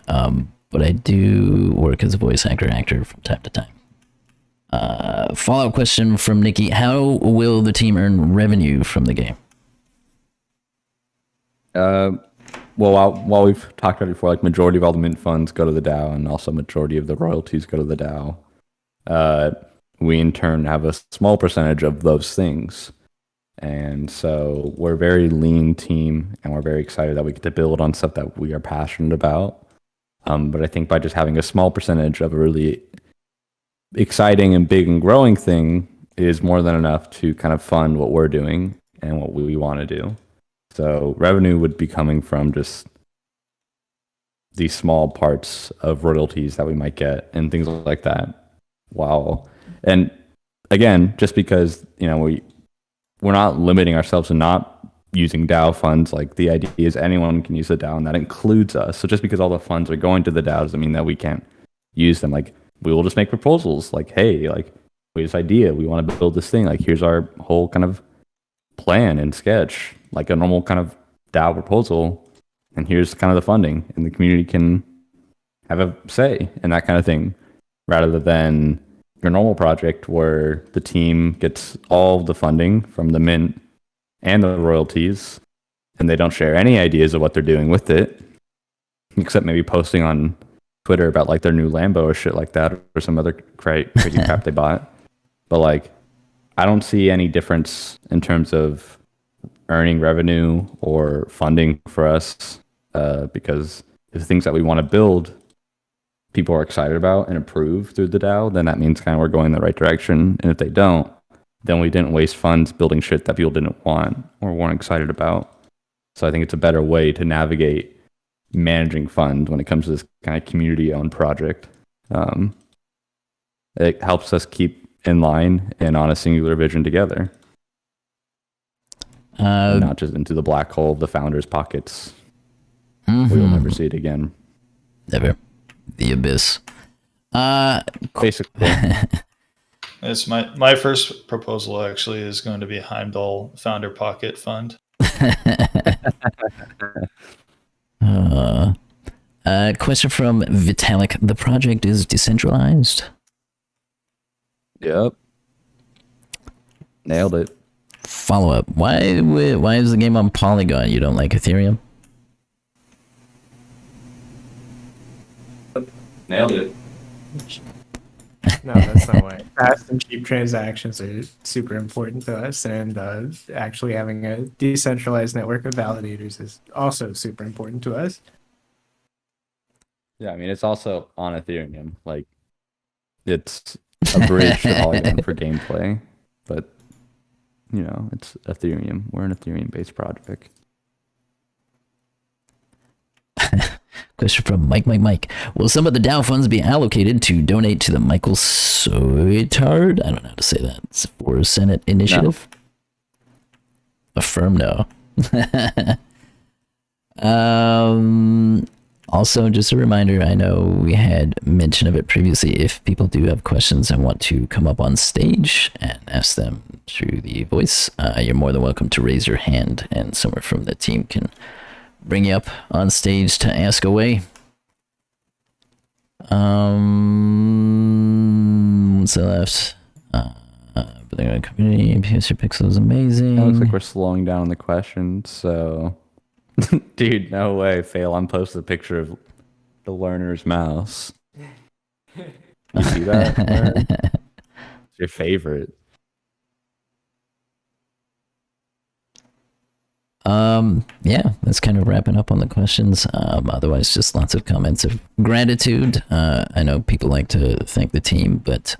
But I do work as a voice actor from time to time. Follow-up question from Nikki. How will the team earn revenue from the game? Well, while we've talked about it before, like majority of all the mint funds go to the DAO, and also majority of the royalties go to the DAO. We in turn have a small percentage of those things. And so we're a very lean team, and we're very excited that we get to build on stuff that we are passionate about. But I think by just having a small percentage of a really exciting and big and growing thing is more than enough to kind of fund what we're doing and what we want to do. So revenue would be coming from just these small parts of royalties that we might get and things like that. Wow. And again, just because, we're not limiting ourselves to not using DAO funds. Like, the idea is anyone can use the DAO, and that includes us. So just because all the funds are going to the DAO doesn't mean that we can't use them. Like, we will just make proposals. Like, hey, like, we have this idea. We want to build this thing. Like, here's our whole kind of plan and sketch, like a normal kind of DAO proposal. And here's kind of the funding, and the community can have a say in that kind of thing, rather than your normal project where the team gets all the funding from the mint and the royalties, and they don't share any ideas of what they're doing with it, except maybe posting on Twitter about like their new Lambo or shit like that, or some other crazy crap they bought. But like, I don't see any difference in terms of earning revenue or funding for us, because if the things that we want to build, people are excited about and approve through the DAO, then that means kind of we're going in the right direction. And if they don't, then we didn't waste funds building shit that people didn't want or weren't excited about. So I think it's a better way to navigate managing funds when it comes to this kind of community-owned project. It helps us keep in line and on a singular vision together. Not just into the black hole of the founders' pockets. We will never see it again. Never. The abyss. Basically. It's my first proposal actually is going to be Heimdall Founder Pocket Fund. Question from Vitalik. The project is decentralized? Yep. Nailed it. Follow up. Why is the game on Polygon? You don't like Ethereum? Nailed it. No, that's not why. Fast and cheap transactions are super important to us, and actually having a decentralized network of validators is also super important to us. Yeah, I mean, it's also on Ethereum. Like, it's a bridge to Polygon for gameplay, but it's Ethereum. We're an Ethereum-based project. Question from Mike. Will some of the DAO funds be allocated to donate to the Michael Soitard? I don't know how to say that. It's for Senate initiative. No. A firm no. Also, just a reminder, I know we had mention of it previously. If people do have questions and want to come up on stage and ask them through the voice, you're more than welcome to raise your hand, and someone from the team can bring you up on stage to ask away. What's left? Building a community, PS4 Pixel is amazing. It looks like we're slowing down the questions, so Dude, no way. Fail. I'm posting a picture of the learner's mouse. You see that, Learner? It's your favorite. Yeah, that's kind of wrapping up on the questions. Otherwise, just lots of comments of gratitude. I know people like to thank the team, but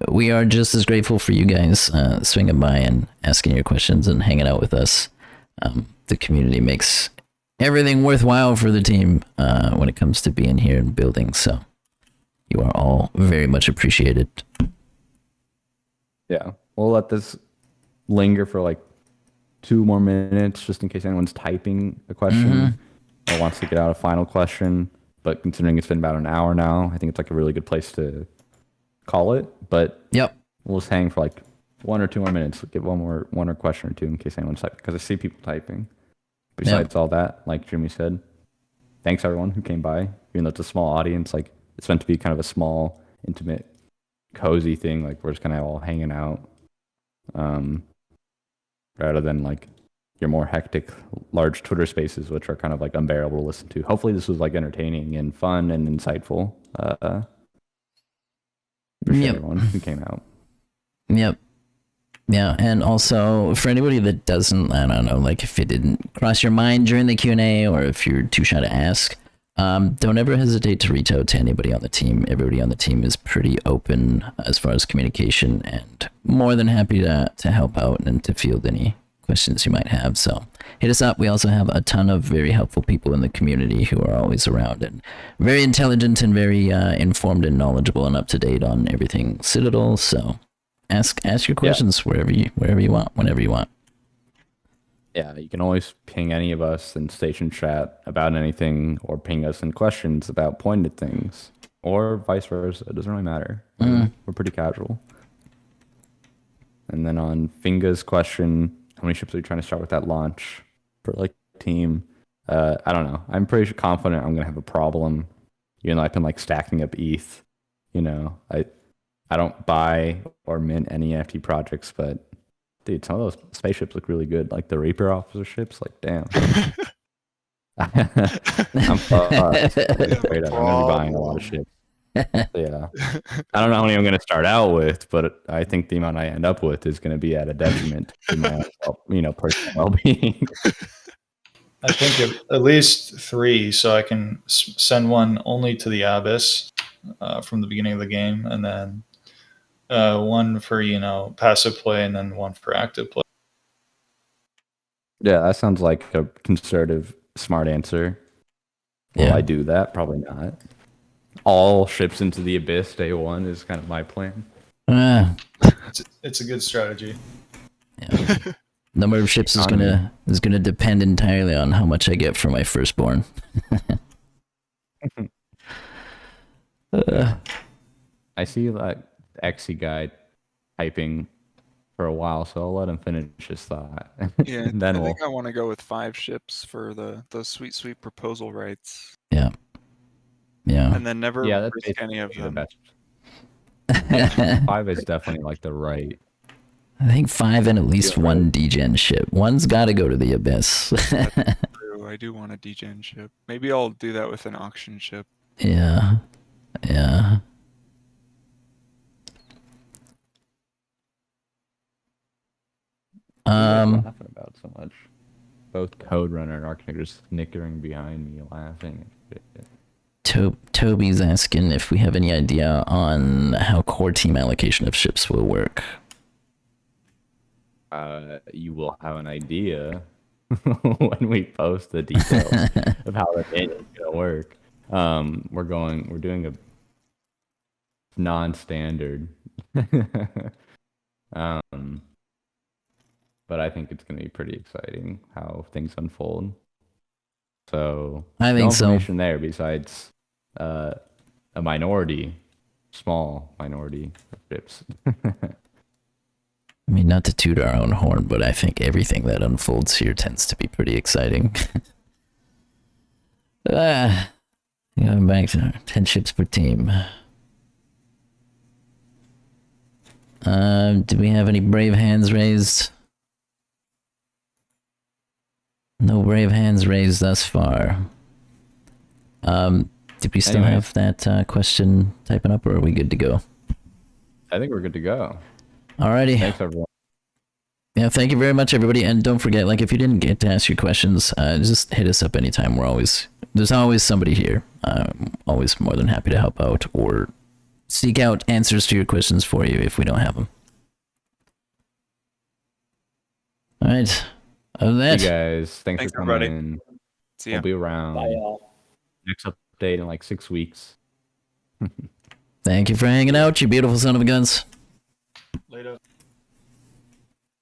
we are just as grateful for you guys swinging by and asking your questions and hanging out with us. The community makes everything worthwhile for the team when it comes to being here and building. So you are all very much appreciated. Yeah. We'll let this linger for like 2 more minutes just in case anyone's typing a question or wants to get out a final question. But considering it's been about an hour now, I think it's like a really good place to call it. But Yep. we'll just hang for like 1 or 2 more minutes. Get one or question or two in case anyone's typing, because I see people typing. Besides all that, like Jimmy said, thanks everyone who came by. Even though it's a small audience, like it's meant to be kind of a small, intimate, cozy thing. Like we're just kind of all hanging out. Rather than like your more hectic, large Twitter spaces, which are kind of like unbearable to listen to. Hopefully, this was like entertaining and fun and insightful. Appreciate everyone who came out. Yep. Yeah, and also for anybody that doesn't, I don't know, like if it didn't cross your mind during the Q&A or if you're too shy to ask, don't ever hesitate to reach out to anybody on the team. Everybody on the team is pretty open as far as communication and more than happy to help out and to field any questions you might have. So hit us up. We also have a ton of very helpful people in the community who are always around and very intelligent and very informed and knowledgeable and up to date on everything Citadel. So ask your questions wherever you want, whenever you want. Yeah, you can always ping any of us in station chat about anything, or ping us in questions about pointed things, or vice versa. It doesn't really matter. We're pretty casual. And then on Finga's question, how many ships are you trying to start with that launch for like team? I don't know. I'm pretty confident I'm gonna have a problem. Even though I've been like stacking up ETH. You know, I don't buy or mint any NFT projects, but dude, some of those spaceships look really good. Like the Reaper officer ships, like damn. I'm fucked. Straight up. I'm gonna be buying a lot of ships. Yeah. I don't know how many I'm gonna start out with, but I think the amount I end up with is gonna be at a detriment to my personal well-being. I think at least 3, so I can send one only to the Abyss from the beginning of the game, and then one for passive play, and then one for active play. Yeah, that sounds like a conservative, smart answer. Will Yeah. I do that? Probably not. All ships into the abyss day one is kind of my plan. It's a good strategy. Yeah. Number of ships is gonna depend entirely on how much I get for my firstborn. I see that Exy guy typing for a while, so I'll let him finish his thought. Yeah, Then I we'll. think I want to go with 5 ships for those sweet proposal rights, Yeah. and then never that's risk any of basically the them. best. 5 is definitely like the right. I think 5 and at least one degen ship. One's got to go to the abyss. True, I do want a degen ship. Maybe I'll do that with an auction ship. Yeah. What are you guys laughing about so much? Both Code Runner and Architect are snickering behind me, laughing. Toby's asking if we have any idea on how core team allocation of ships will work. You will have an idea when we post the details of how the game is gonna work. We're doing a non-standard. But I think it's gonna be pretty exciting how things unfold. So I think no information there besides a small minority of ships. I mean, not to toot our own horn, but I think everything that unfolds here tends to be pretty exciting. Going back to 10 ships per team. Do we have any brave hands raised? No brave hands raised thus far. Did we still Anyways. have that question typing up, or are we good to go? I think we're good to go. Alrighty. Thanks, everyone. Yeah, thank you very much, everybody. And don't forget, like, if you didn't get to ask your questions, just hit us up anytime. There's always somebody here. Always more than happy to help out or seek out answers to your questions for you if we don't have them. All right. Other than that, Hey guys, thanks Thanks, for coming everybody. in. See ya. We'll be around. Bye, y'all. Next update in like 6 weeks. thank you for hanging out, you beautiful son of a guns.